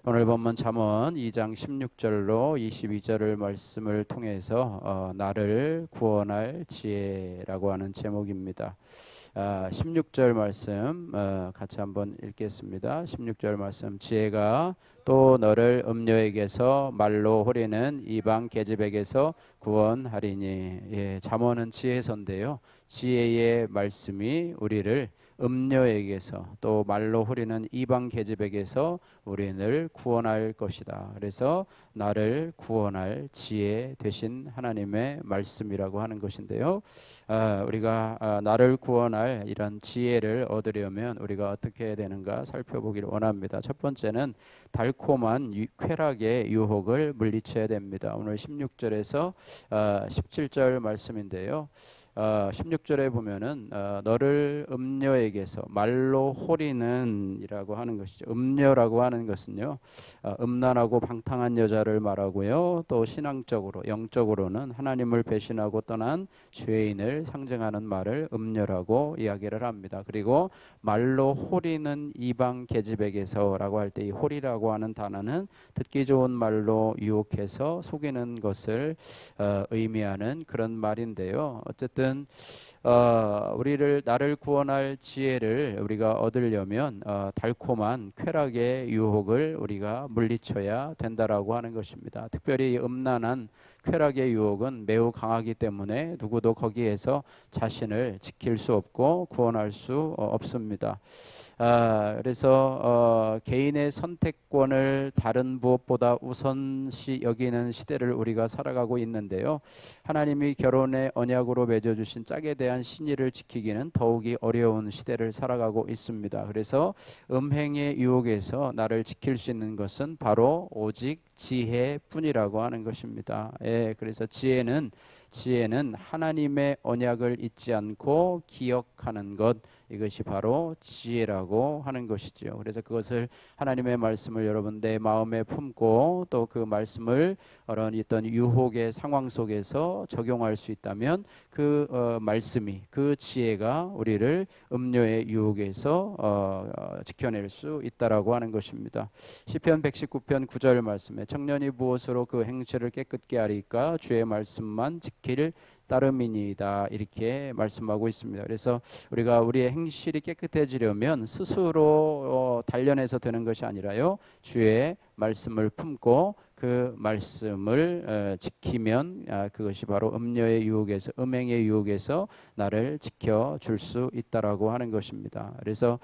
오늘 본문 잠언 2장 16절로 22절을 말씀을 통해서 나를 구원할 지혜라고 하는 제목입니다. 16절 말씀 같이 한번 읽겠습니다. 16절 말씀. 지혜가 또 너를 음녀에게서 말로 호리는 이방 계집에게서 구원하리니. 예, 잠언은 지혜서인데요. 지혜의 말씀이 우리를 음녀에게서 또 말로 호리는 이방 계집에게서 우리를 구원할 것이다. 그래서 나를 구원할 지혜 되신 하나님의 말씀이라고 하는 것인데요. 우리가 나를 구원할 이런 지혜를 얻으려면 우리가 어떻게 해야 되는가 살펴보기를 원합니다. 첫 번째는 달콤한 쾌락의 유혹을 물리쳐야 됩니다. 오늘 16절에서 17절 말씀인데요. 16절에 보면은 너를 음녀에게서 말로 호리는 이라고 하는 것이죠. 음녀라고 하는 것은요, 음란하고 방탕한 여자를 말하고요, 또 신앙적으로 영적으로는 하나님을 배신하고 떠난 죄인을 상징하는 말을 음녀라고 이야기를 합니다. 그리고 말로 호리는 이방 계집에게서라고 할 때 이 호리라고 하는 단어는 듣기 좋은 말로 유혹해서 속이는 것을 의미하는 그런 말인데요. 어쨌든 우리를 나를 구원할 지혜를 우리가 얻으려면 달콤한 쾌락의 유혹을 우리가 물리쳐야 된다라고 하는 것입니다. 특별히 음란한 쾌락의 유혹은 매우 강하기 때문에 누구도 거기에서 자신을 지킬 수 없고 구원할 수 없습니다. 그래서 개인의 선택권을 다른 무엇보다 우선시 여기는 시대를 우리가 살아가고 있는데요. 하나님이 결혼의 언약으로 맺어주신 짝에 대한 신의를 지키기는 더욱이 어려운 시대를 살아가고 있습니다. 그래서 음행의 유혹에서 나를 지킬 수 있는 것은 바로 오직 지혜뿐이라고 하는 것입니다. 그래서 지혜는 하나님의 언약을 잊지 않고 기억하는 것, 이것이 바로 지혜라고 하는 것이죠. 그래서 그것을 하나님의 말씀을 여러분 내 마음에 품고 또 그 말씀을 어떤 유혹의 상황 속에서 적용할 수 있다면 그 말씀이, 그 지혜가 우리를 음료의 유혹에서 지켜낼 수 있다라고 하는 것입니다. 시편 119편 9절 말씀에 청년이 무엇으로 그 행실을 깨끗게 하리까 주의 말씀만 지킬 따름이니이다, 이렇게 말씀하고 있습니다. 그래서 우리가 우리의 행실이 깨끗해지려면 스스로 단련해서 되는 것이 아니라요, 주의 말씀을 품고 그 말씀을 지키면 그것이 바로 음녀의 유혹에서, 음행의 유혹에서 나를 지켜줄 수 있다라고 하는 것입니다. 그래서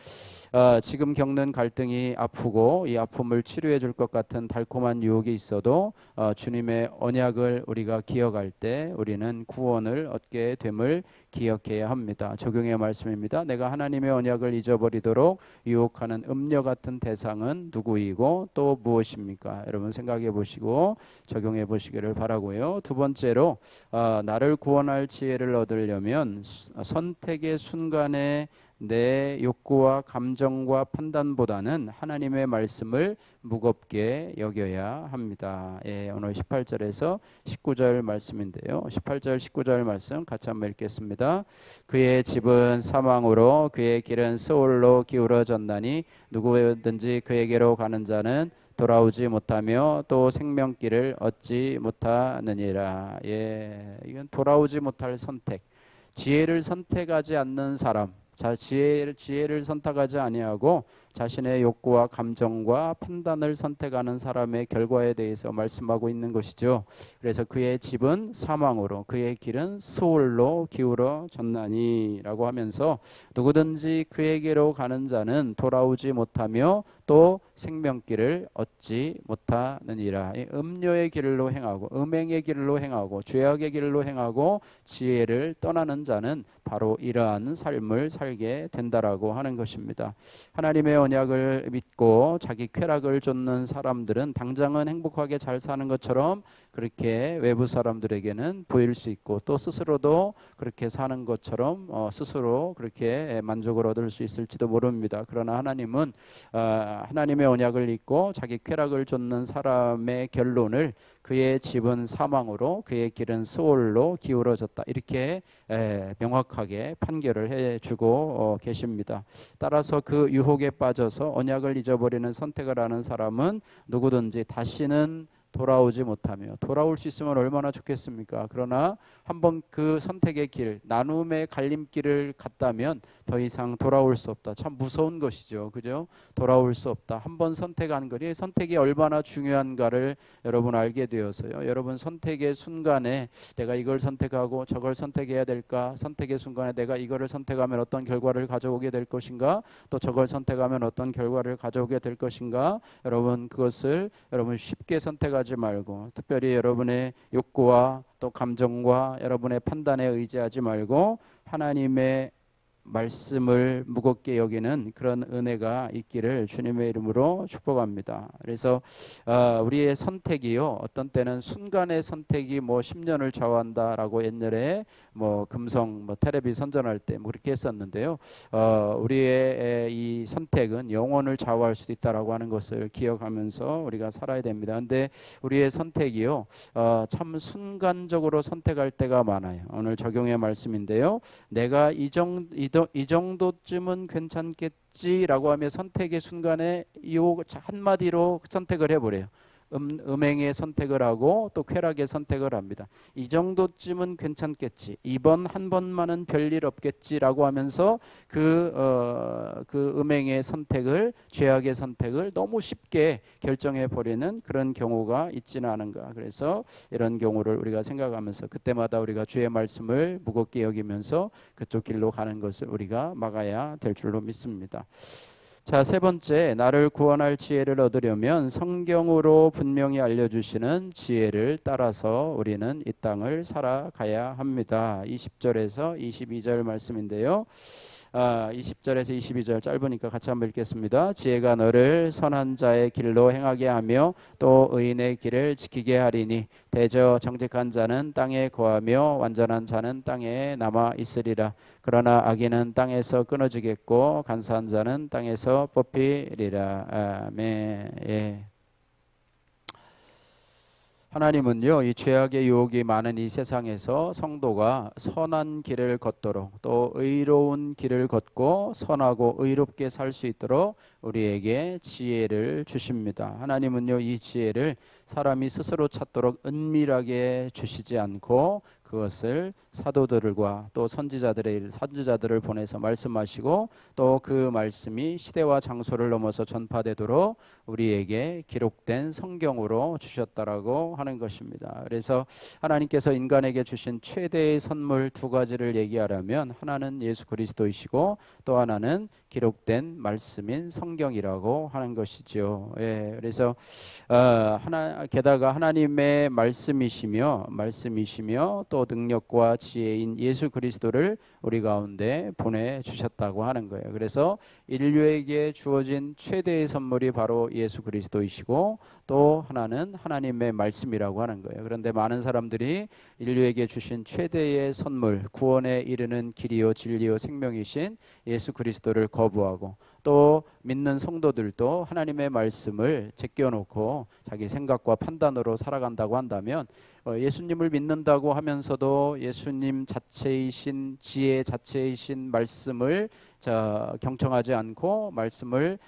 지금 겪는 갈등이 아프고 이 아픔을 치료해 줄 것 같은 달콤한 유혹이 있어도 주님의 언약을 우리가 기억할 때 우리는 구원을 얻게 됨을 기억해야 합니다. 적용의 말씀입니다. 내가 하나님의 언약을 잊어버리도록 유혹하는 음녀 같은 대상은 누구이고 또 무엇입니까? 여러분 생각해 보시고 적용해 보시기를 바라고요. 두 번째로 나를 구원할 지혜를 얻으려면 선택의 순간에 내 욕구와 감정과 판단보다는 하나님의 말씀을 무겁게 여겨야 합니다. 오늘 18절에서 19절 말씀인데요. 18절 19절 말씀 같이 한번 읽겠습니다. 그의 집은 사망으로 그의 길은 스올로 기울어졌나니 누구든지 그에게로 가는 자는 돌아오지 못하며 또 생명길을 얻지 못하느니라. 이건 돌아오지 못할 선택. 지혜를 선택하지 않는 사람, 지혜를 선택하지 아니하고 자신의 욕구와 감정과 판단을 선택하는 사람의 결과에 대해서 말씀하고 있는 것이죠. 그래서 그의 집은 사망으로 그의 길은 스올로 기울어졌나니라고 하면서 누구든지 그에게로 가는 자는 돌아오지 못하며 또 생명길을 얻지 못하느니라. 음료의 길로 행하고 음행의 길로 행하고 죄악의 길로 행하고 지혜를 떠나는 자는 바로 이러한 삶을 살게 된다라고 하는 것입니다. 하나님의 언약을 믿고 자기 쾌락을 쫓는 사람들은 당장은 행복하게 잘 사는 것처럼 그렇게 외부 사람들에게는 보일 수 있고 또 스스로도 그렇게 사는 것처럼 스스로 그렇게 만족을 얻을 수 있을지도 모릅니다. 그러나 하나님은 하나님의 언약을 잊고 자기 쾌락을 쫓는 사람의 결론을 그의 집은 사망으로 그의 길은 스올로 기울어졌다, 이렇게 명확하게 판결을 해주고 계십니다. 따라서 그 유혹에 빠져 빠져서 언약을 잊어버리는 선택을 하는 사람은 누구든지 다시는 돌아오지 못하며, 돌아올 수 있으면 얼마나 좋겠습니까? 그러나 한번 그 선택의 길, 나눔의 갈림길을 갔다면 더 이상 돌아올 수 없다. 참 무서운 것이죠. 그죠? 돌아올 수 없다. 한번 선택한 거니 선택이 얼마나 중요한가를 여러분 알게 되어서요. 여러분 선택의 순간에 내가 이걸 선택하고 저걸 선택해야 될까? 선택의 순간에 내가 이거를 선택하면 어떤 결과를 가져오게 될 것인가? 또 저걸 선택하면 어떤 결과를 가져오게 될 것인가? 여러분 그것을 여러분 쉽게 선택하지 말고, 특별히 여러분의 욕구와 또 감정과 여러분의 판단에 의지하지 말고 하나님의 말씀을 무겁게 여기는 그런 은혜가 있기를 주님의 이름으로 축복합니다. 그래서 우리의 선택이요, 어떤 때는 순간의 선택이 뭐 10년을 좌우한다라고 옛날에 뭐 금성 뭐 테레비 선전할 때 뭐 그렇게 했었는데요. 우리의 이 선택은 영혼을 좌우할 수도 있다라고 하는 것을 기억하면서 우리가 살아야 됩니다. 근데 우리의 선택이요, 참 순간적으로 선택할 때가 많아요. 오늘 적용의 말씀인데요. 내가 이 정도쯤은 괜찮겠지라고 하며 선택의 순간에 이 한마디로 선택을 해버려요. 음행의 선택을 하고 또 쾌락의 선택을 합니다. 이 정도쯤은 괜찮겠지, 이번 한 번만은 별일 없겠지라고 하면서 그 음행의 선택을, 죄악의 선택을 너무 쉽게 결정해 버리는 그런 경우가 있지는 않은가. 그래서 이런 경우를 우리가 생각하면서 그때마다 우리가 주의 말씀을 무겁게 여기면서 그쪽 길로 가는 것을 우리가 막아야 될 줄로 믿습니다. 자, 세 번째, 나를 구원할 지혜를 얻으려면 성경으로 분명히 알려주시는 지혜를 따라서 우리는 이 땅을 살아가야 합니다. 20절에서 22절 말씀인데요. 20절에서 22절 짧으니까 같이 한번 읽겠습니다. 지혜가 너를 선한 자의 길로 행하게 하며 또 의인의 길을 지키게 하리니 대저 정직한 자는 땅에 거하며 완전한 자는 땅에 남아 있으리라. 그러나 악인은 땅에서 끊어지겠고 간사한 자는 땅에서 뽑히리라. 아멘. 예. 하나님은요, 이 죄악의 유혹이 많은 이 세상에서 성도가 선한 길을 걷도록, 또 의로운 길을 걷고 선하고 의롭게 살 수 있도록 우리에게 지혜를 주십니다. 하나님은요, 이 지혜를 사람이 스스로 찾도록 은밀하게 주시지 않고 그것을 사도들과 또 선지자들을 보내서 말씀하시고 또 그 말씀이 시대와 장소를 넘어서 전파되도록 우리에게 기록된 성경으로 주셨다라고 하는 것입니다. 그래서 하나님께서 인간에게 주신 최대의 선물 두 가지를 얘기하라면 하나는 예수 그리스도이시고 또 하나는 기록된 말씀인 성경이라고 하는 것이죠. 예, 그래서 게다가 하나님의 말씀이시며 또 능력과 지혜인 예수 그리스도를 우리 가운데 보내주셨다고 하는 거예요. 그래서 인류에게 주어진 최대의 선물이 바로 예수 그리스도이시고 또 하나는 하나님의 말씀이라고 하는 거예요. 그런데 많은 사람들이 인류에게 주신 최대의 선물, 구원에 이르는 길이요 진리요 생명이신 예수 그리스도를 거부하고 또 믿는 성도들도 하나님의 말씀을 제껴놓고 자기 생각과 판단으로 살아간다고 한다면 예수님을 믿는다고 하면서도 예수님 자체이신 지혜 자체이신 말씀을 경청하지 않고 말씀을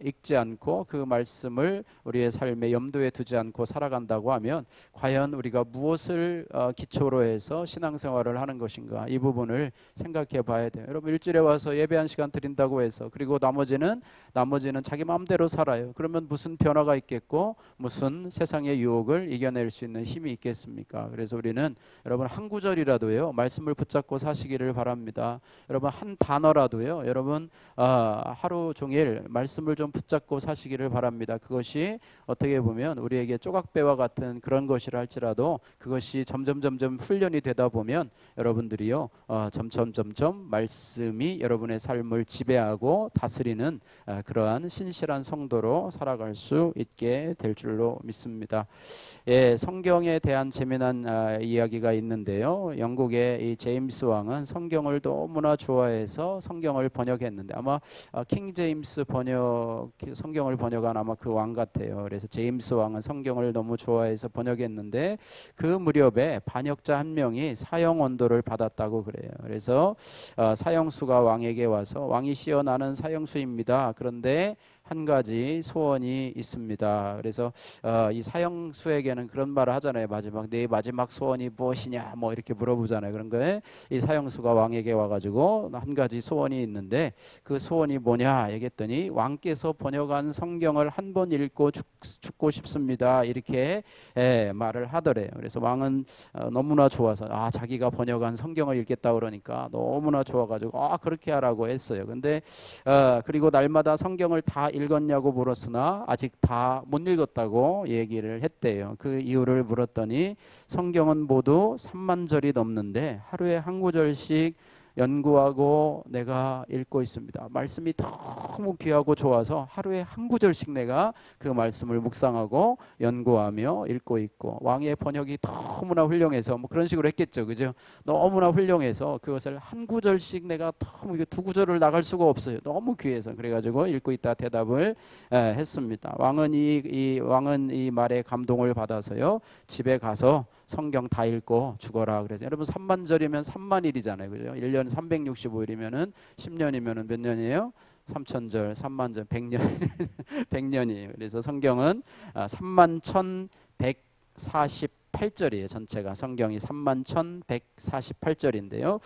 읽지 않고 그 말씀을 우리의 삶에 염두에 두지 않고 살아간다고 하면 과연 우리가 무엇을 기초로 해서 신앙생활을 하는 것인가, 이 부분을 생각해 봐야 돼요. 여러분 일주일에 와서 예배 한 시간 드린다고 해서 그리고 나머지는 자기 마음대로 살아요. 그러면 무슨 변화가 있겠고 무슨 세상의 유혹을 이겨낼 수 있는 힘이 있겠습니까? 그래서 우리는 여러분 한 구절이라도요 말씀을 붙잡고 사시기를 바랍니다. 여러분 한 단어라도요 여러분 하루 종일 말씀을 좀 붙잡고 사시기를 바랍니다. 그것이 어떻게 보면 우리에게 조각배와 같은 그런 것이라 할지라도 그것이 점점 훈련이 되다 보면 여러분들이요 점점 말씀이 여러분의 삶을 지배하고 다스리는 그러한 신실한 성도로 살아갈 수 있게 될 줄로 믿습니다. 예, 성경에 대한 재미난 이야기가 있는데요. 영국의 이 제임스 왕은 성경을 너무나 좋아해서 성경을 성경을 번역했는데 아마 킹 제임스 번역 성경을 번역한 아마 그 왕 같아요. 그래서 제임스 왕은 성경을 너무 좋아해서 번역했는데 그 무렵에 반역자 한 명이 사형 언도를 받았다고 그래요. 그래서 사형수가 왕에게 와서 왕이 시어나는 사형수입니다. 그런데 한 가지 소원이 있습니다. 그래서 이 사형수에게는 그런 말을 하잖아요. 마지막 네 마지막 소원이 무엇이냐 뭐 이렇게 물어보잖아요. 그런 거에 이 사형수가 왕에게 와가지고 한 가지 소원이 있는데 그 소원이 뭐냐 얘기했더니 왕께서 번역한 성경을 한 번 읽고 죽고 싶습니다. 이렇게 말을 하더래요. 그래서 왕은 너무나 좋아서 자기가 번역한 성경을 읽겠다 그러니까 너무나 좋아가지고 그렇게 하라고 했어요. 근데 그리고 날마다 성경을 다 읽었냐고 물었으나 아직 다 못 읽었다고 얘기를 했대요. 그 이유를 물었더니 성경은 모두 3만 절이 넘는데 하루에 한 구절씩 연구하고 내가 읽고 있습니다. 말씀이 너무 귀하고 좋아서 하루에 한 구절씩 내가 그 말씀을 묵상하고 연구하며 읽고 있고 왕의 번역이 너무나 훌륭해서 뭐 그런 식으로 했겠죠. 그죠? 너무나 훌륭해서 그것을 한 구절씩 내가 너무 두 구절을 나갈 수가 없어요. 너무 귀해서 그래가지고 읽고 있다 대답을 했습니다. 왕은 이 말에 감동을 받아서요. 집에 가서 성경 다 읽고 죽어라 그래서 여러분 3만 절이면 3만 일이잖아요. 그죠? 1년 365일이면은 10년이면은 몇 년이에요? 3,000절, 3만 절, 100년. 100년이에요. 그래서 성경은 3만 1,148절이에요. 전체가 성경이 3만 1,148절인데요.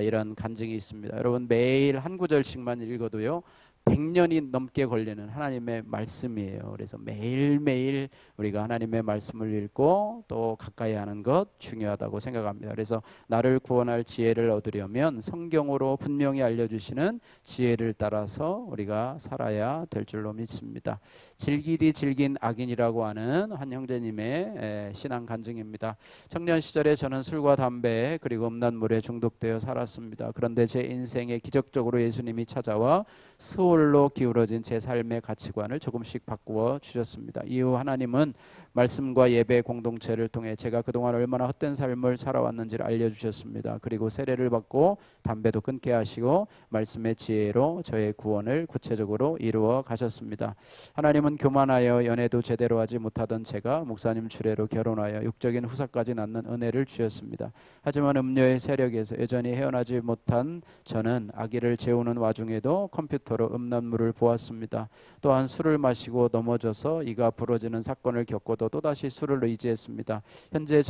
이런 간증이 있습니다. 여러분 매일 한 구절씩만 읽어도요. 100년이 넘게 걸리는 하나님의 말씀이에요. 그래서 매일매일 우리가 하나님의 말씀을 읽고 또 가까이 하는 것 중요하다고 생각합니다. 그래서 나를 구원할 지혜를 얻으려면 성경으로 분명히 알려주시는 지혜를 따라서 우리가 살아야 될 줄로 믿습니다. 질기디 질긴 악인이라고 하는 한 형제님의 신앙 간증입니다. 청년 시절에 저는 술과 담배 그리고 음란물에 중독되어 살았습니다. 그런데 제 인생에 기적적으로 예수님이 찾아와 스올로 기울어진 제 삶의 가치관을 조금씩 바꾸어 주셨습니다. 이후 하나님은 말씀과 예배 공동체를 통해 제가 그동안 얼마나 헛된 삶을 살아왔는지를 알려주셨습니다. 그리고 세례를 받고 담배도 끊게 하시고 말씀의 지혜로 저의 구원을 구체적으로 이루어 가셨습니다. 하나님은 교만하여 연애도 제대로 하지 못하던 제가 목사님 주례로 결혼하여 육적인 후사까지 낳는 은혜를 주셨습니다. 하지만 음료의 세력에서 여전히 헤어나지 못한 저는 아기를 재우는 와중에도 컴퓨터로 음란물을 보았습니다. 또한 술을 마시고 넘어져서 이가 부러지는 사건을 겪고도 또다시 술을 의지했습니다. 현재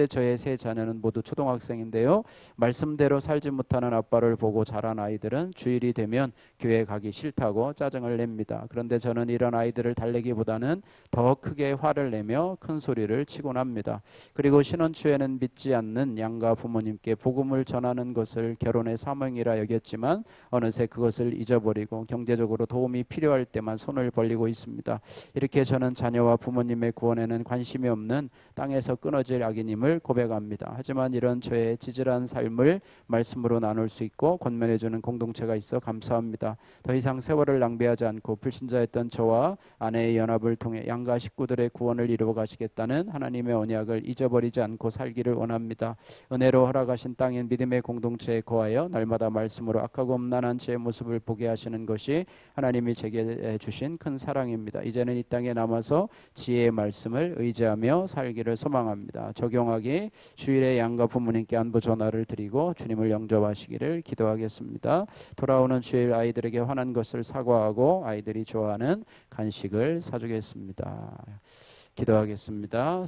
저의 세 자녀는 모두 초등학생인데요. 말씀대로 살지 못하는 아빠를 보고 자란 아이들은 주일이 되면 교회 가기 싫다고 짜증을 냅니다. 그런데 저는 이런 아이들을 달래기보다는 더 크게 화를 내며 큰 소리를 치곤 합니다. 그리고 신혼초에는 믿지 않는 양가 부모님께 복음을 전하는 것을 결혼의 사명이라 여겼지만 어느새 그것을 잊어버리고 경제적으로 도움이 필요할 때만 손을 벌리고 있습니다. 이렇게 저는 자녀와 부모님의 구원에는 관심이 없는 땅에서 끊어질 악인임을 고백합니다. 하지만 이런 저의 지질한 삶을 말씀으로 나눌 수 있고 권면해주는 공동체가 있어 감사합니다. 더 이상 세월을 낭비하지 않고 불신자였던 저와 아내의 연합을 통해 양가 식구들의 구원을 이루어 가시겠다는 하나님의 언약을 잊어버리지 않고 살기를 원합니다. 은혜로 허락하신 땅인 믿음의 공동체에 거하여 날마다 말씀으로 악하고 음란한 제 모습을 보게 하시는 것이 하나님이 제게 주신 큰 사랑입니다. 이제는 이 땅에 남아서 지혜의 말씀을 의지하며 살기를 소망합니다. 적용하기 주일에 양가 부모님께 안부 전화를 드리고 주님을 영접하시기를 기도하겠습니다. 돌아오는 주일 아이들에게 화난 것을 사과하고 아이들이 좋아하는 간식을 사주겠습니다. 기도하겠습니다.